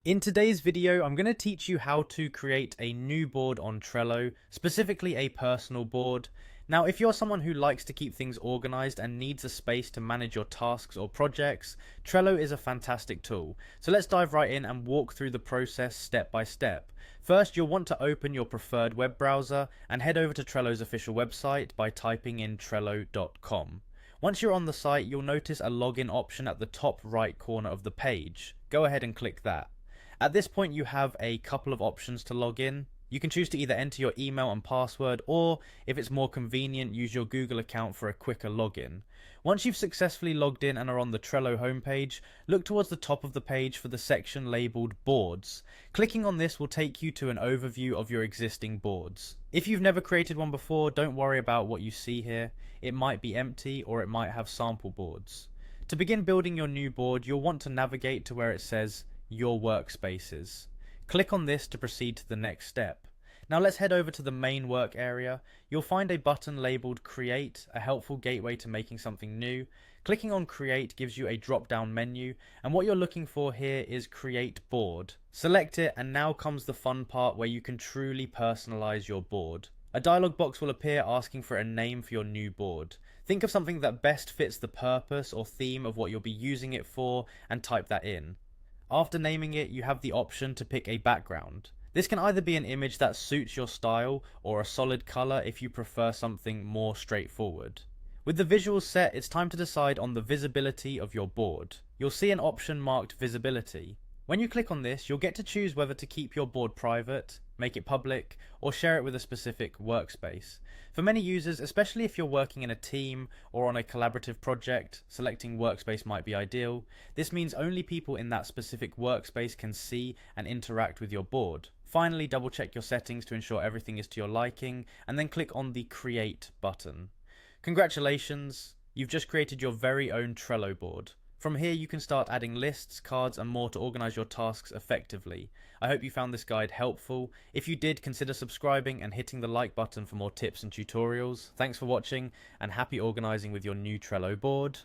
In today's video, I'm going to teach you how to create a new board on Trello, specifically a personal board. Now, if you're someone who likes to keep things organized and needs a space to manage your tasks or projects, Trello is a fantastic tool. So let's dive right in and walk through the process step by step. First, you'll want to open your preferred web browser and head over to Trello's official website by typing in trello.com. Once you're on the site, you'll notice a login option at the top right corner of the page. Go ahead and click that. At this point, you have a couple of options to log in. You can choose to either enter your email and password, or if it's more convenient, use your Google account for a quicker login. Once you've successfully logged in and are on the Trello homepage, look towards the top of the page for the section labeled Boards. Clicking on this will take you to an overview of your existing boards. If you've never created one before, don't worry about what you see here. It might be empty or it might have sample boards. To begin building your new board, you'll want to navigate to where it says Your Workspaces. Click on this to proceed to the next step. Now let's head over to the main work area. You'll find a button labeled Create, a helpful gateway to making something new. Clicking on Create gives you a drop-down menu, and what you're looking for here is Create Board. Select it, and now comes the fun part where you can truly personalize your board. A dialog box will appear asking for a name for your new board. Think of something that best fits the purpose or theme of what you'll be using it for and type that in. After naming it, you have the option to pick a background. This can either be an image that suits your style or a solid color if you prefer something more straightforward. With the visuals set, it's time to decide on the visibility of your board. You'll see an option marked Visibility. When you click on this, you'll get to choose whether to keep your board private, make it public, or share it with a specific workspace. For many users, especially if you're working in a team or on a collaborative project, selecting workspace might be ideal. This means only people in that specific workspace can see and interact with your board. Finally, double check your settings to ensure everything is to your liking, and then click on the Create button. Congratulations, you've just created your very own Trello board. From here you can start adding lists, cards and more to organize your tasks effectively. I hope you found this guide helpful. If you did, consider subscribing and hitting the like button for more tips and tutorials. Thanks for watching and happy organizing with your new Trello board.